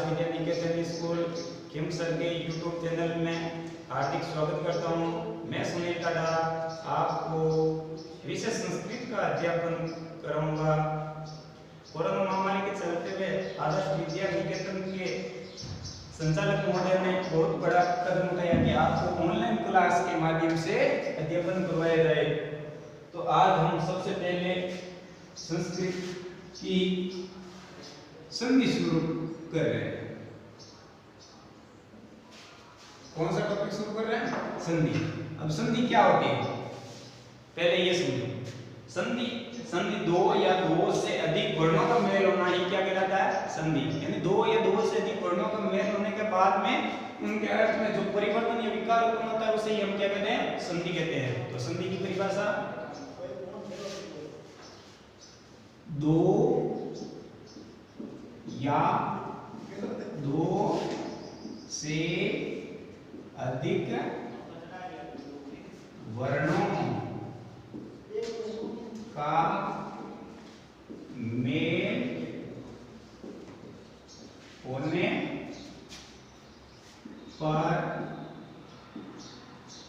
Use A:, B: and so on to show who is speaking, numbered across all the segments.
A: Vidya Niketan school Khimsar के YouTube channel में हार्दिक स्वागत करता हूं। मैं सुनील टाडा आपको विषय संस्कृत का अध्यापन कराऊंगा। कोरोना महामारी के चलते हुए आदर्श विद्या निकेतन के संचालक महोदय ने बहुत बड़ा कदम उठाया कि आपको ऑनलाइन क्लास के माध्यम से अध्यापन करवाया जाए। तो आज हम सबसे पहले संस्कृत की संधि शुरू कर रहे हैं। कौन सा टॉपिक शुरू कर रहे हैं? संधि। अब संधि क्या होती है? पहले ये समझो। संधि दो या दो से अधिक वर्णों का मेल होना ही क्या कहलाता है? संधि। यानी दो या दो से अधिक वर्णों का मेल होने के बाद में उनके अर्थ में जो परिवर्तन या विकार उत्पन्न होता है उसे हम क्या कहते हैं? संधि कहते हैं। तो संधि की परिभाषा दो या दो से अधिक वर्णों का मेल होने पर उनके अर्थ में जो परिवर्तन या विकार उत्पन्न होता है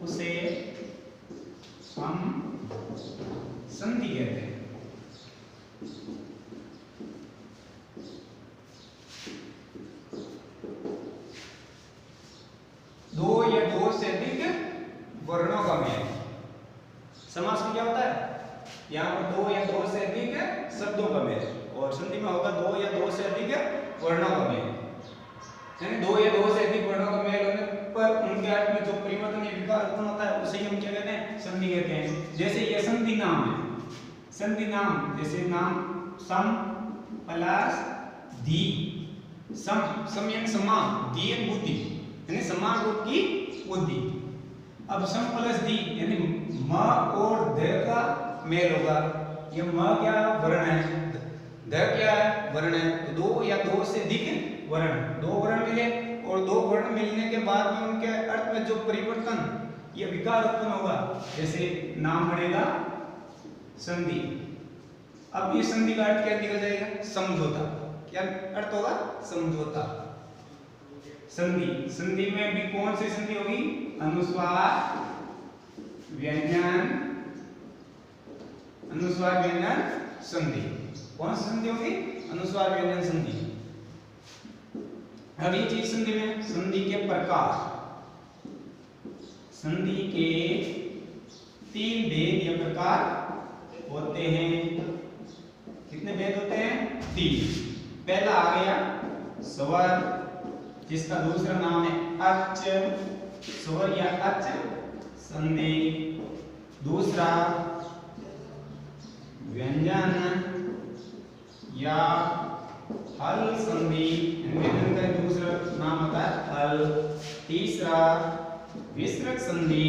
A: उसे हम संधि कहते हैं। दो या दो से अधिक वर्णों का मेल। समास में क्या होता है? यहाँ पर दो या दो से अधिक शब्दों का मेल, और संधि में होगा दो या दो से अधिक वर्णों का मेल। यानी दो या दो से अधिक वर्णों का मेल होने पर उनके अर्थ में जो परिवर्तन या विकार उत्पन्न होता है उसे हम क्या कहते हैं? संधि कहते हैं। जैसे ये संधि नाम है। संधि नाम जैसे नाम सम प्लस धी। सम यानी समान, धी यानी बुद्धि, यानी समान रूप की बुद्धि। अब सम प्लस धी यानी म और ध का मेल होगा। ये म क्या वर्ण है, ध क्या है वर्ण है। तो दो या दो से अधिक वर्ण, दो वर्ण मिले और दो वर्ण मिलने के बाद में उनके अर्थ में जो परिवर्तन या विकार उत्पन्न होगा, जैसे नाम बनेगा संधि। अब ये संधि का अर्थ क्या निकल जाएगा? समझौता। क्या अर्थ होगा? समझौता। संधि में भी कौन सी संधि होगी? अनुस्वार व्यंजन, अनुस्वार व्यंजन संधि। कौन सी संधि होगी? अनुस्वार व्यंजन संधि। अब ये चीज संधि में संधि के प्रकार, संधि के तीन भेद या प्रकार होते हैं। कितने भेद होते हैं? तीन। पहला आ गया स्वर, जिसका दूसरा नाम है अच, स्वर या अच संधि। दूसरा व्यंजन या हल संधि, व्यंजन का दूसरा नाम होता है हल। तीसरा विसर्ग संधि।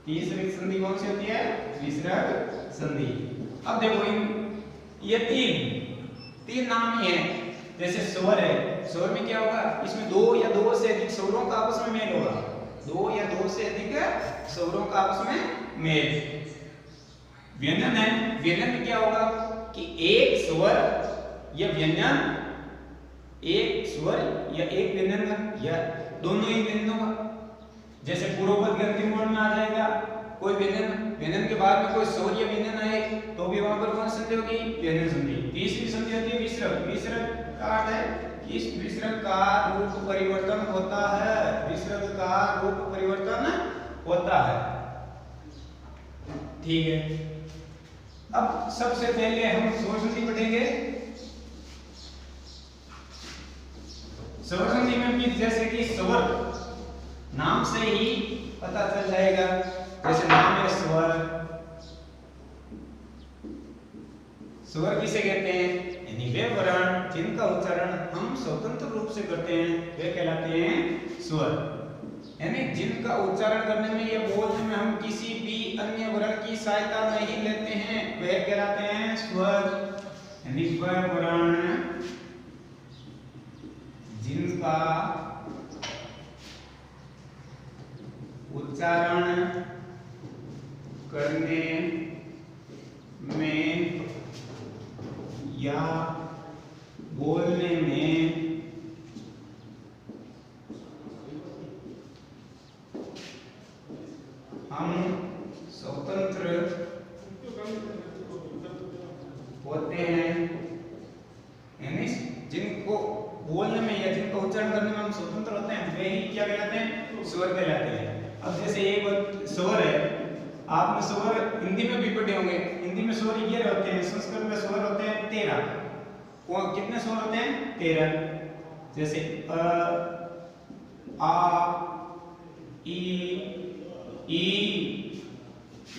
A: तीसरी संधि कौन सी होती है? विसर्ग संधि। अब देखो ये तीन नाम ही है। जैसे स्वर है, स्वर में क्या होगा? इसमें दो या दो से अधिक स्वरों का आपस में मेल होगा। दो या दो से अधिक स्वरों का आपस में मेल। व्यंजन है, व्यंजन में क्या होगा कि एक स्वर या व्यंजन, एक स्वर या एक व्यंजन या दोनों ही व्यंजनों का। जैसे पूर्वपद के अंतिम वर्ण में आ जाएगा कोई व्यंजन के बाद में कोई स्वर या व्यंजन आए तो भी वहां पर कौन संधि होगी? व्यंजन संधि। तीसरी संधि होती है विसर्ग। विसर्ग का अर्थ है कि इस विसर्ग का रूप परिवर्तन होता है। विसर्ग का रूप परिवर्तन होता है। ठीक है। अब सबसे पहले हम स्वर संधि पढ़ेंगे। स्वर संधि में भी जैसे कि स्वर नाम से ही पता चल जाएगा। जैसे नाम है स्वर। स्वर किसे कहते हैं? यानी वे वर्ण जिनका उच्चारण हम स्वतंत्र रूप से करते हैं वे कहलाते हैं स्वर। यानी जिनका उच्चारण करने में या बोलने में हम किसी भी अन्य वर्ण की सहायता नहीं लेते हैं वे कहलाते हैं स्वर। यानी स्वर वर्ण जिनका उच्चारण करने में या बोलने में हम स्वतंत्र होते हैं। यानी जिनको बोलने में या जिनका उच्चारण करने में हम स्वतंत्र होते हैं वे ही क्या कहलाते हैं? स्वर कहलाते हैं। अब जैसे एक स्वर है, आपने स्वर हिंदी में भी पढ़े होंगे। हिंदी में स्वर 11 होते हैं, संस्कृत में स्वर होते हैं 13। कितने स्वर होते हैं? 13। जैसे अ, आ, ई,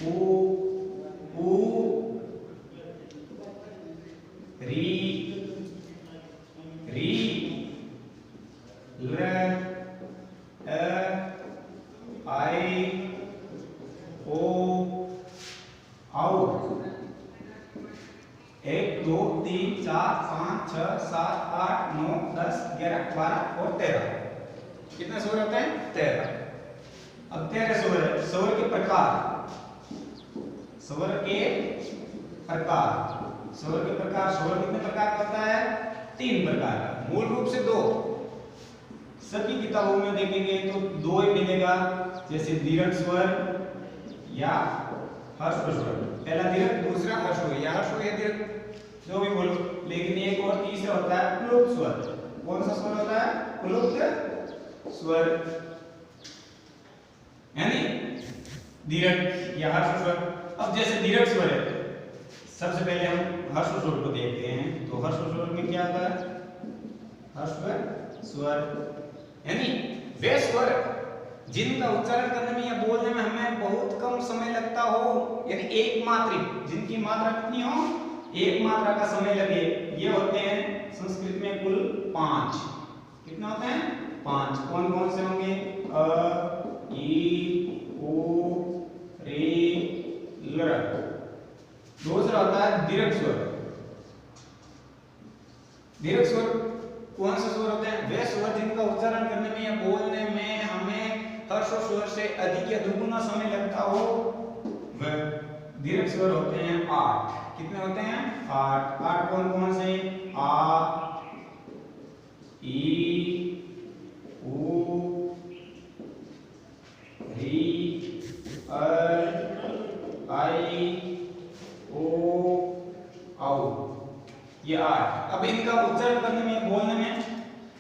A: ऊ, री, ल, आई, ओ, आओ। 1 2 3 4 5 6 7 8 9 10 11 12 और 13। कितने स्वर होते हैं? 13। अब 13 स्वर है। स्वर के प्रकार, स्वर के प्रकार, स्वर के प्रकार, स्वर कितने प्रकार का होता है? 3 प्रकार का। मूल रूप से 2। सभी किताबों में देखेंगे तो 2 ही मिलेगा। जैसे दीर्घ स्वर या ह्रस्व स्वर। पहला दीर्घ, दूसरा ह्रस्व या ह्रस्व या दीर्घ जो भी बोलो। लेकिन एक और तीसरा होता है प्लुत स्वर। कौन सा स्वर होता है? प्लुत स्वर, यानी दीर्घ या ह्रस्व स्वर। अब जैसे दीर्घ स्वर है, सबसे पहले हम ह्रस्व स्वर को देखते हैं। तो ह्रस्व स्वर में क्या आता है? ह्रस्व स्वर यानी वे स्वर जिनका उच्चारण करने में या बोलने में हमें बहुत कम समय लगता हो, यानी एक मात्रिक, जिनकी मात्रा कितनी हो? एक मात्रा का समय लगे। ये होते हैं संस्कृत में कुल 5। कितने होते हैं? 5। कौन कौन से होंगे? अ, ई, उ, रे, ल। दूसरा होता है दीर्घ स्वर। दीर्घ स्वर कौन से स्वर होते हैं? वे स्वर जिनका उच्चारण करने में या बोलने में हमें ह्रस्व स्वर से अधिक या दुगुना समय लगता हो, वह दीर्घ स्वर होते हैं 8। कितने होते हैं? 8। 8 कौन कौन से? आ, ई, उ, री, आई, ओ, आओ। ये 8। अब इनका उच्चारण करने में बोलने में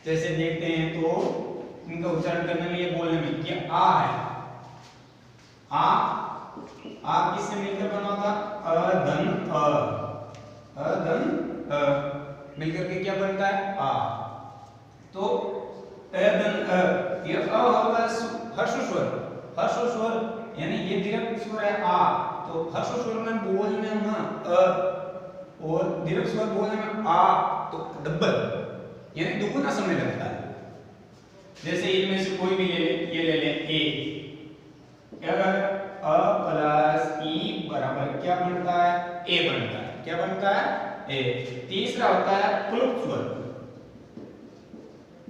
A: जैसे देखते हैं तो इनका उच्चारण करने में ये बोलने में ये आ है। आ किससे मिलकर बना था? अधन मिलकर के क्या बनता है? आ। तो अधन ये अ होगा ह्रस्व स्वर। ह्रस्व स्वर यानी ये दीर्घ स्वर है आ, तो ह्रस्व स्वर में बोलने में अ और दीर्घ स्वर बोलने में आ, तो डबल यानी दुगुना समय लगता है। जैसे इनमें से कोई भी ले ले, ये ले ले ए। अगर अ प्लस ई बराबर क्या बनता है? ए बनता है। क्या बनता है? ए। तीसरा होता है प्लुत स्वर।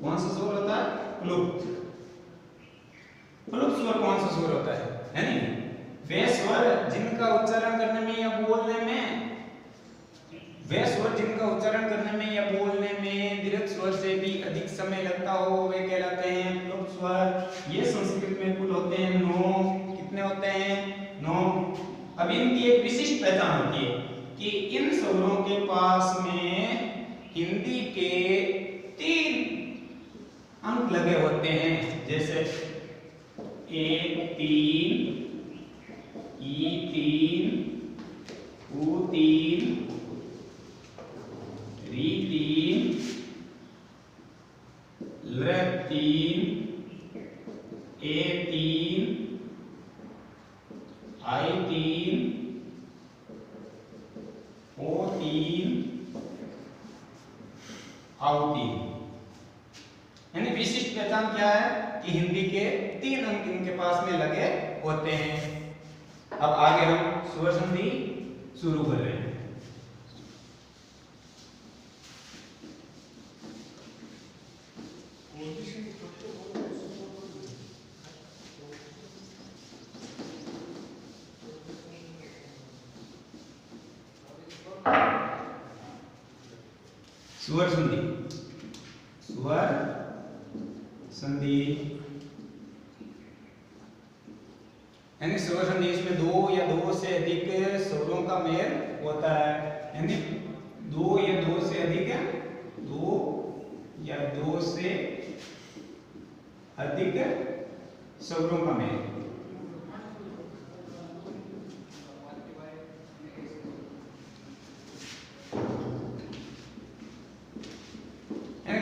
A: कौन सा स्वर होता है? प्लुत। प्लुत स्वर कौन सा स्वर होता है? यानी वे स्वर जिनका उच्चारण करने में या बोलने में, वे स्वर जिनका उच्चारण करने में या बोलने में दीर्घ स्वर से भी अधिक समय लगता हो, वे कहलाते हैं प्लुत स्वर। ये संस्कृत में कुल होते हैं 9। कितने होते हैं? 9। अब इनकी एक विशिष्ट पहचान होती है कि इन स्वरों के पास में हिंदी के 3 अंक लगे होते हैं। जैसे ए 3, ई 3, उ 3, री 3, ल 3, ए 3, आई 3, ओ 3, आओ 3। यानी विशिष्ट पहचान क्या है कि हिंदी के 3 अंक इनके पास में लगे होते हैं। अब आगे हम स्वर संधि शुरू कर रहे हैं। स्वर संधि, स्वर संधि यानी स्वर संधि, इसमें दो या दो से अधिक स्वरों का मेल होता है, यानी दो या दो से अधिक स्वरों का मेल।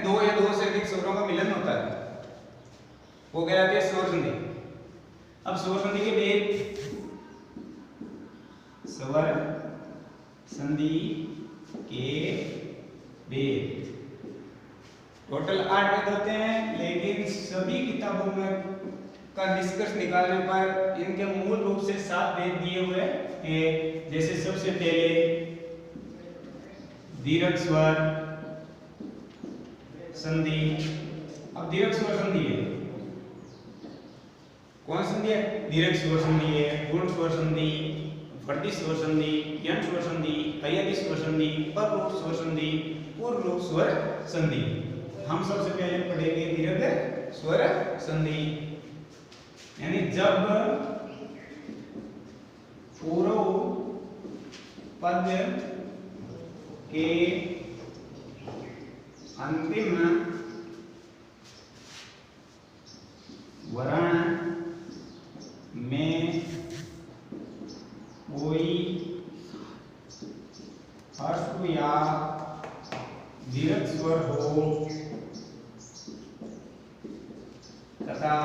A: दो या दो से अधिक स्वरों का मिलन होता है, वो कहलाती है स्वर संधि। अब स्वर संधि के भेद, स्वर संधि के भेद टोटल 8 भेद होते हैं, लेकिन सभी किताबों में का निष्कर्ष निकालने पर इनके मूल रूप से 7 भेद दिए हुए हैं। जैसे सबसे पहले दीर्घ स्वर संधि। अब दीर्घ स्वर संधि है, कौन संधि है? दीर्घ स्वर संधि है, पूर्ण स्वर संधि, वर्ती स्वर संधि, यंग स्वर संधि, अयति स्वर संधि, पर रूप स्वर संधि, पूर्व रूप स्वर संधि। हम सबसे पहले पढ़ेंगे दीर्घ स्वर संधि, यानी जब पूर्व पद के अंतिम वर्ण में कोई ह्रस्व या दीर्घ स्वर हो तथा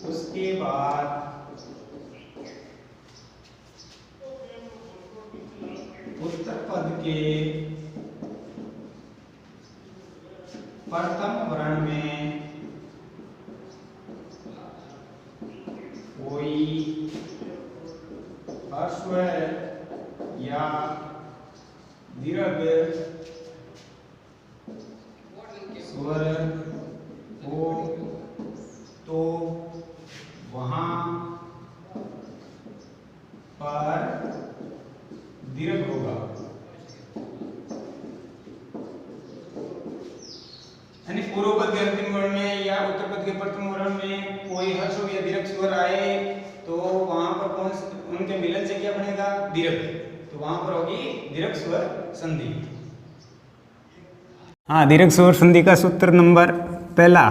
A: उसके बाद उत्तर पद के प्रथम वर्ण में कोई ह्रस्व या दीर्घ स्वर हो तो वहां पर दीर्घ होगा। यानी पूर्व पद के अंतिम वर्ण में या उत्तर पद के प्रथम वर्ण में कोई ह्रस्व या दीर्घ स्वर आए तो वहां पर उनके मिलन से क्या बनेगा? दीर्घ। तो वहां पर होगी दीर्घ स्वर संधि। हाँ, दीर्घ स्वर संधि का सूत्र नंबर पहला,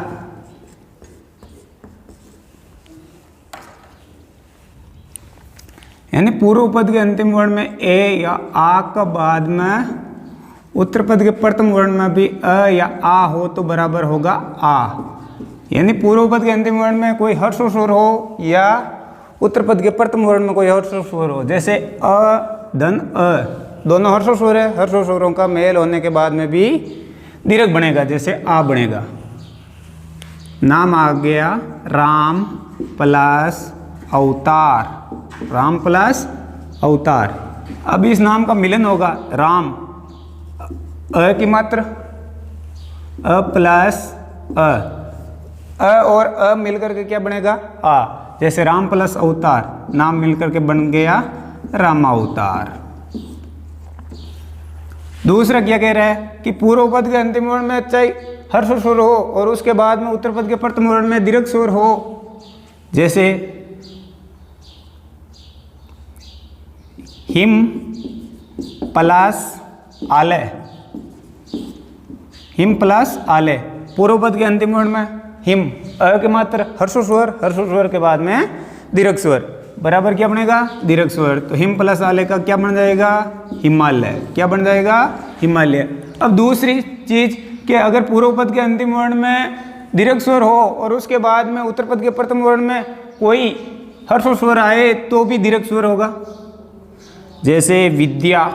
A: यानी पूर्व पद के अंतिम वर्ण में ए या आ का बाद में उत्तर पद के प्रथम वर्ण में भी अ या आ हो तो बराबर होगा आ। यानी पूर्व पद के अंतिम वर्ण में कोई ह्रस्व स्वर हो या उत्तर पद के प्रथम वर्ण में कोई ह्रस्व स्वर हो, जैसे अ धन अ, दोनों ह्रस्व स्वर है, ह्रस्व स्वरों का मेल होने के बाद में भी दीर्घ बनेगा, जैसे आ बनेगा। नाम आ गया राम प्लस अवतार, राम प्लस अवतार। अब इस नाम का मिलन होगा राम, अ की मात्र अ प्लस अ और अ मिलकर के क्या बनेगा? आ। जैसे राम प्लस अवतार, नाम मिलकर के बन गया रामावतार। दूसरा क्या कह रहा है कि पूर्व पद के अंतिम वर्ण में चाहे ह्रस्व स्वर हो और उसके बाद में उत्तर पद के प्रथम वर्ण में दीर्घ स्वर हो, जैसे हिम प्लस आलय, हिम प्लस आलय। पूर्व पद के अंतिम वर्ण में हिम, अ के मात्र ह्रस्व स्वर के बाद में दीर्घ स्वर, बराबर क्या बनेगा? दीर्घ स्वर। तो हिम प्लस आलय का क्या बन जाएगा? हिमालय। क्या बन जाएगा? हिमालय। अब दूसरी चीज कि अगर पूर्व पद के अंतिम वर्ण में दीर्घ स्वर हो और उसके बाद में उत्तर पद के प्रथम वर्ण में कोई ह्रस्व स्वर आए तो भी दीर्घ स्वर होगा, जैसे विद्या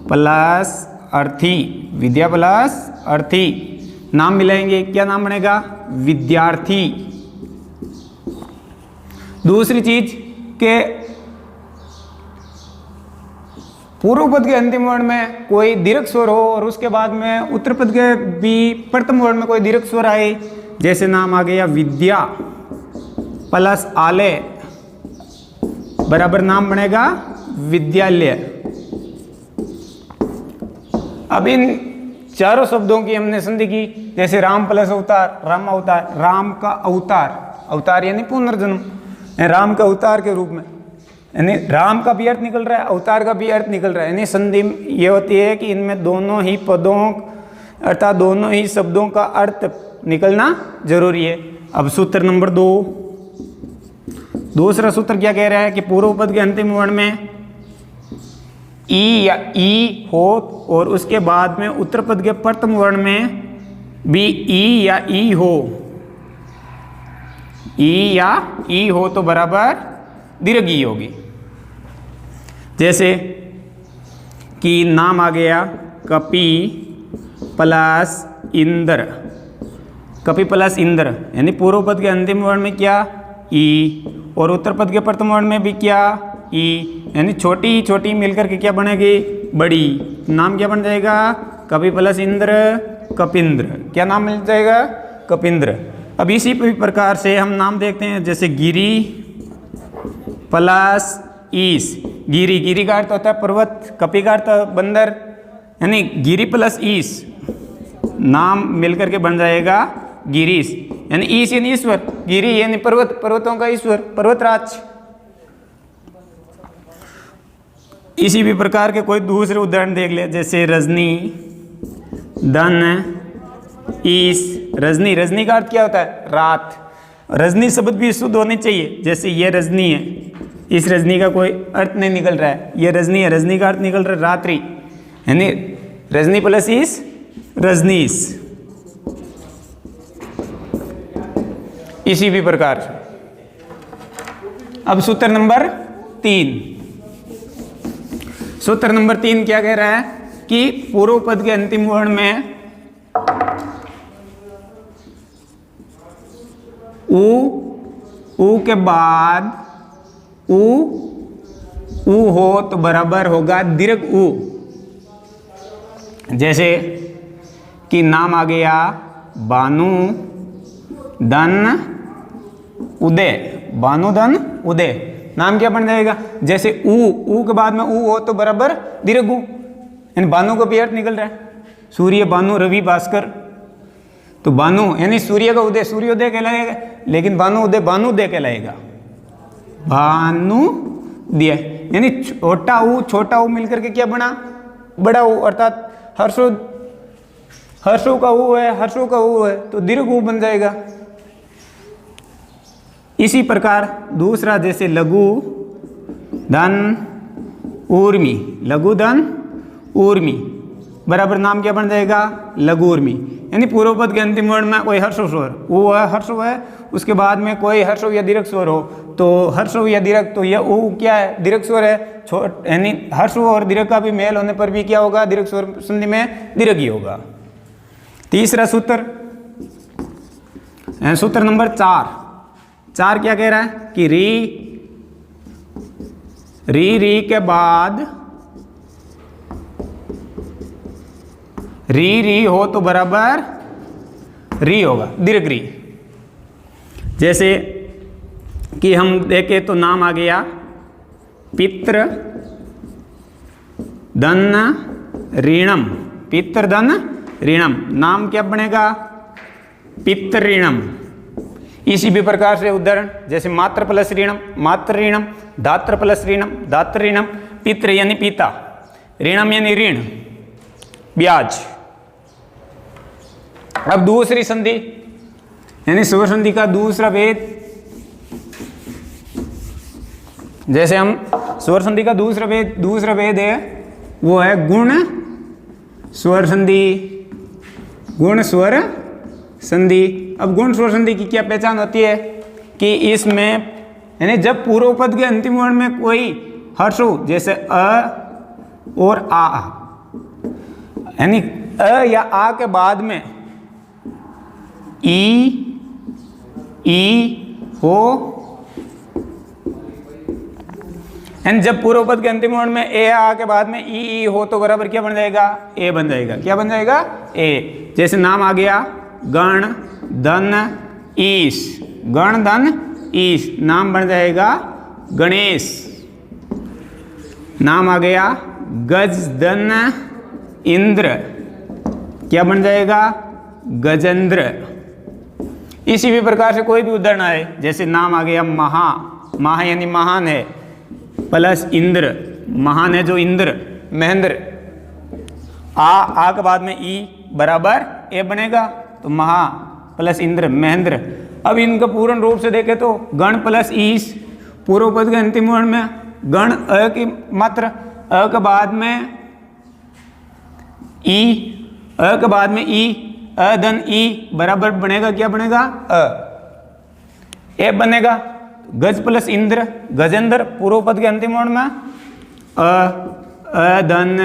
A: प्लस अर्थी, विद्या प्लस अर्थी, नाम मिलाएंगे, क्या नाम बनेगा? विद्यार्थी। दूसरी चीज के पूर्व पद के अंतिम वर्ण में कोई दीर्घ स्वर हो और उसके बाद में उत्तर पद के भी प्रथम वर्ण में कोई दीर्घ स्वर आए, जैसे नाम आ गया विद्या प्लस आलय बराबर नाम बनेगा विद्यालय। अब इन चारों शब्दों की हमने संधि की, जैसे राम प्लस अवतार, राम अवतार, राम का अवतार, अवतार यानी पुनर्जन्म, राम का अवतार के रूप में, यानी राम का भी अर्थ निकल रहा है, अवतार का भी अर्थ निकल रहा है। यानी संधि ये होती है कि इनमें दोनों ही पदों अर्थात दोनों ही शब्दों का अर्थ निकलना जरूरी है। अब सूत्र नंबर 2, दूसरा सूत्र क्या कह रहा है कि पूर्व पद के अंतिम वर्ण में ई या ई हो और उसके बाद में उत्तर पद के प्रथम वर्ण में भी ई या ई हो, ई या ई हो तो बराबर दीर्घ ई होगी। जैसे कि नाम आ गया कपि प्लस इंद्र, कपि प्लस इंद्र, यानी पूर्व पद के अंतिम वर्ण में क्या ई और उत्तर पद के प्रथम वर्ण में भी क्या ई, यानी छोटी छोटी मिलकर के क्या बनेगी बड़ी, नाम क्या बन जाएगा कपि प्लस इंद्र कपिंद्र, क्या नाम मिल जाएगा कपिंद्र। अब इसी प्रकार से हम नाम देखते हैं, जैसे गिरी प्लस ईस, गिरी, गिरी का अर्थ होता है पर्वत, कपि का अर्थ बंदर, यानी गिरी प्लस ईस नाम मिलकर के बन जाएगा गिरीश, यानी ईश यानी ईश्वर, गिरी यानी पर्वत, पर्वतों का ईश्वर, पर्वतराज। इसी भी प्रकार के कोई दूसरे उदाहरण देख ले, जैसे रजनी धन ईश, रजनी, रजनी का अर्थ क्या होता है रात, रजनी शब्द भी शुद्ध होने चाहिए, जैसे ये रजनी है, इस रजनी का कोई अर्थ नहीं निकल रहा है, ये रजनी है, रजनी का अर्थ निकल रहा है रात्रि, यानी रजनी प्लस ईश रजनीश। इसी भी प्रकार अब सूत्र नंबर 3, सूत्र नंबर 3 क्या कह रहा है कि पूर्व पद के अंतिम वर्ण में उ के बाद उ हो तो बराबर होगा दीर्घ उ। जैसे कि नाम आ गया बानु धन उदय, बानु धन उदय, नाम क्या बन जाएगा, जैसे ऊ के बाद में ऊ हो तो बराबर दीर्घ उ, यानी बानु का भी अर्थ निकल रहा है, सूर्य बानु रवि भास्कर, तो बानु यानी सूर्य का उदय सूर्योदय कहलाएगा, लेकिन बानु उदय बानुदय कहलाएगा, भानुदय, यानी छोटा ऊ मिलकर के क्या बना बड़ा ऊ, अर्थात हर्षो का ऊ है, हर्षो का ऊ है तो दीर्घ ऊ बन जाएगा। इसी प्रकार दूसरा जैसे लघु धन ऊर्मी, लघु धन ऊर्मी बराबर नाम क्या बन जाएगा लघु ऊर्मी, यानी पूर्व पद के अंतिम वर्ण में कोई हर्ष स्वर ऊ है, हर्ष है, उसके बाद में कोई हर्ष या दीर्घ स्वर हो तो हर्ष या दीर्घ, तो यह ऊ क्या है दीर्घ स्वर है, यानी हर्ष और दीर्घ का भी मेल होने पर भी क्या होगा दीर्घ स्वर संधि में दीर्घ ही होगा। तीसरा सूत्र, सूत्र नंबर 4 क्या कह रहा है कि री के बाद री हो तो बराबर री होगा दीर्घ री। जैसे कि हम देखें तो नाम आ गया पितृ धन ऋणम, पितृ धन ऋणम, नाम क्या बनेगा पितृऋणम। इसी भी प्रकार से उदाहरण जैसे मात्र प्लस ऋणम मात्र ऋणम, दात्र प्लस ऋणम दात्र ऋणम, पितृ यानी पिता, ऋणम यानी ऋण ब्याज। अब दूसरी संधि यानी स्वर संधि का दूसरा भेद, जैसे हम स्वर संधि का दूसरा भेद है वो है गुण स्वर संधि, गुण स्वर संधि। अब गुण स्वर संधि की क्या पहचान होती है कि इसमें यानी जब पूर्व पद के अंतिम वर्ण में कोई हर्ष हो, जैसे अ और आ, यानी अ या आ के बाद में ई ई हो, एंड जब पूर्व पद के अंतिम वर्ण में ए आ के बाद में ई हो तो बराबर क्या बन जाएगा? ए बन जाएगा। क्या बन जाएगा? ए। जैसे नाम आ गया गण धन ईश, गण धन ईश, नाम बन जाएगा गणेश। नाम आ गया गज धन इंद्र, क्या बन जाएगा? गजेंद्र। इसी भी प्रकार से कोई भी उदाहरण आए, जैसे नाम आ गया महा, महा यानी महान है, प्लस इंद्र, महान है जो इंद्र, महेंद्र। आ के बाद में ई बराबर ए बनेगा, तो महा प्लस इंद्र महेंद्र। अब इनका पूर्ण रूप से देखें तो गण प्लस ईश, पूर्व पद के अंतिम वर्ण में गण अ की मात्र, अ के बाद में ई, अ के बाद में ई, अ धन ई बराबर बनेगा, क्या बनेगा? अ। ए बनेगा गज प्लस इंद्र, गजेंद्र, पूर्व पद के अंतिम वर्ण में अ धन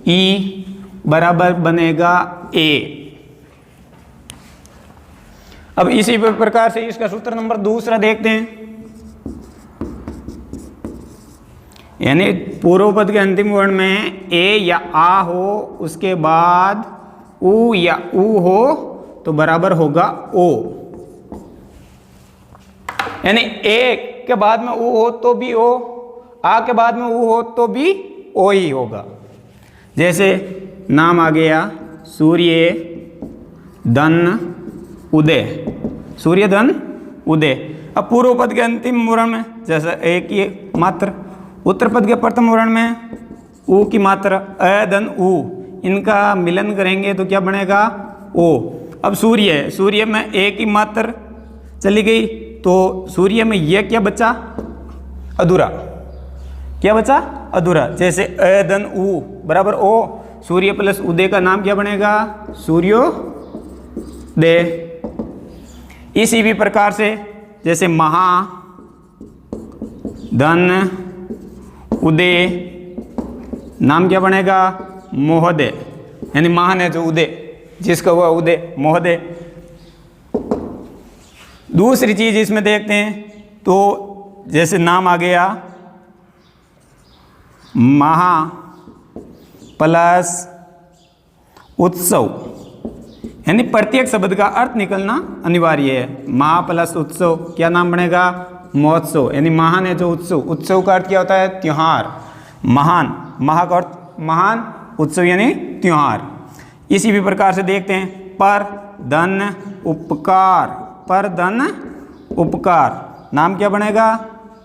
A: ई बराबर बनेगा ए। अब इसी प्रकार से इसका सूत्र नंबर दूसरा देखते हैं, यानी पूर्व पद के अंतिम वर्ण में ए या आ हो, उसके बाद उ या उ हो तो बराबर होगा ओ, यानी ए के बाद में उ हो तो भी ओ, आ के बाद में उ हो तो भी ओ ही होगा। जैसे नाम आ गया सूर्य धन उदय, सूर्य धन उदय। अब पूर्व पद के अंतिम वर्ण में जैसा एक ही मात्र, उत्तर पद के प्रथम वर्ण में उ की मात्रा अ धन उ, इनका मिलन करेंगे तो क्या बनेगा? ओ। अब सूर्य है, सूर्य में एक ही मात्र चली गई तो सूर्य में यह क्या बचा? अधूरा। क्या बचा? अधूरा। जैसे अ धन उ बराबर ओ, सूर्य प्लस उदय का नाम क्या बनेगा? सूर्योदय। इसी भी प्रकार से जैसे महा धन उदय, नाम क्या बनेगा? महोदय, यानी महान है जो उदय, जिसका हुआ उदय, महोदय। दूसरी चीज इसमें देखते हैं तो जैसे नाम आ गया महा प्लस उत्सव, यानी प्रत्येक शब्द का अर्थ निकलना अनिवार्य है। महा प्लस उत्सव, क्या नाम बनेगा? महोत्सव, यानी महान है जो उत्सव, उत्सव का अर्थ क्या होता है? त्योहार। महान, महा का अर्थ महान, उत्सव यानी त्योहार। इसी भी प्रकार से देखते हैं पर धन उपकार, पर धन उपकार, नाम क्या बनेगा?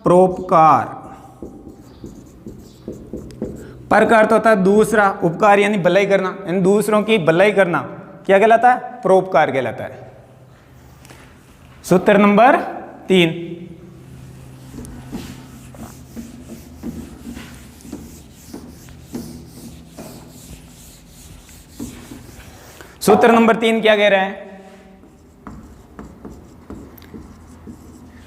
A: परोपकार। पर का अर्थ होता है दूसरा, उपकार यानी भलाई करना, यानी दूसरों की भलाई करना, क्या कहलाता है? परोपकार कहलाता है। सूत्र नंबर 3, सूत्र नंबर 3 क्या कह रहा है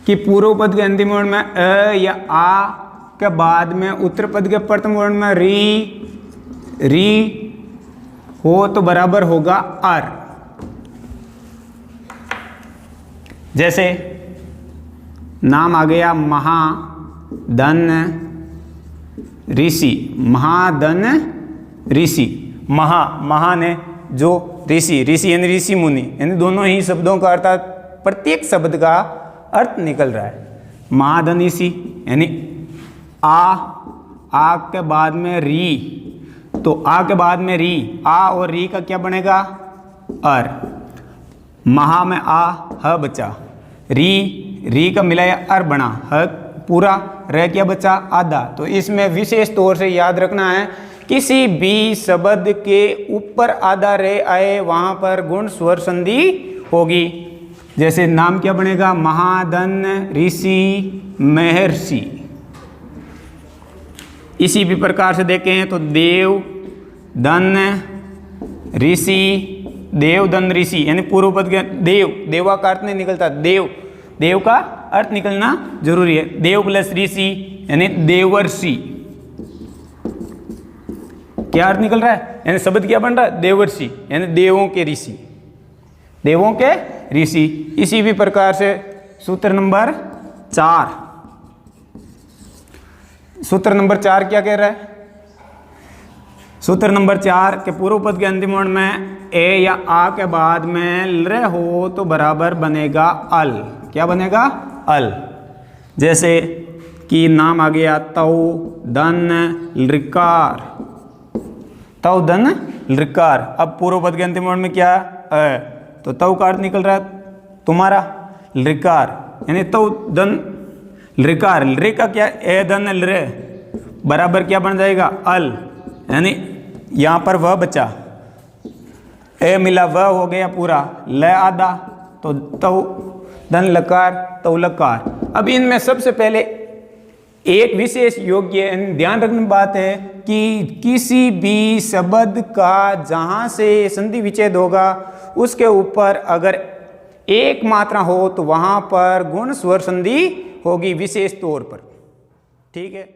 A: कि पूर्व पद के अंतिम वर्ण में अ या आ के बाद में उत्तर पद के प्रथम वर्ण में री हो तो बराबर होगा अर। जैसे नाम आ गया महाधन ऋषि, महाधन ऋषि, महान है जो ऋषि, ऋषि यानी ऋषि मुनि, यानी दोनों ही शब्दों का अर्थात प्रत्येक शब्द का अर्थ निकल रहा है। महाधन ऋषि यानी आ के बाद में री, तो आ के बाद में री, आ और री का क्या बनेगा? अर। महा में आ ह बचा, री का मिलाया अर बना, ह पूरा, रह क्या बचा? आधा। तो इसमें विशेष तौर से याद रखना है, किसी भी शब्द के ऊपर आधा रे आए वहां पर गुण स्वर संधि होगी। जैसे नाम क्या बनेगा? महाधन ऋषि महर्षि। इसी भी प्रकार से देखें तो देव धन ऋषि, देव धन ऋषि, यानी पूर्व पद के देव, देवा का अर्थ नहीं निकलता, देव का अर्थ निकलना जरूरी है। देव प्लस ऋषि यानी देवर्षि, क्या अर्थ निकल रहा है? यानी शब्द क्या बन रहा है? देवर्षि, यानी देवों के ऋषि, देवों के ऋषि। इसी भी प्रकार से सूत्र नंबर 4, सूत्र नंबर 4 क्या कह रहा है? सूत्र नंबर 4 के पूर्व पद के अंतिम वर्ण में ए या आ के बाद में ल हो तो बराबर बनेगा अल। क्या बनेगा? अल। जैसे कि नाम आ गया तौ दन लृकार, तौ दन लृकार। अब पूर्व पद के अंतिम वर्ण में क्या है? तो तौ का अर्थ निकल रहा है तुम्हारा, लृकार यानी तौ दन लृकार। लृ का क्या? ए दन लृ बराबर क्या बन जाएगा? अल। यानी यहाँ पर वह बचा, ए मिला वह हो गया पूरा, ल आधा, तो तौ धन लकार तौ लकार। अब इनमें सबसे पहले एक विशेष योग्य ध्यान रखने बात है कि किसी भी शब्द का जहाँ से संधि विच्छेद होगा उसके ऊपर अगर एक मात्रा हो तो वहाँ पर गुण स्वर संधि होगी विशेष तौर पर। ठीक है।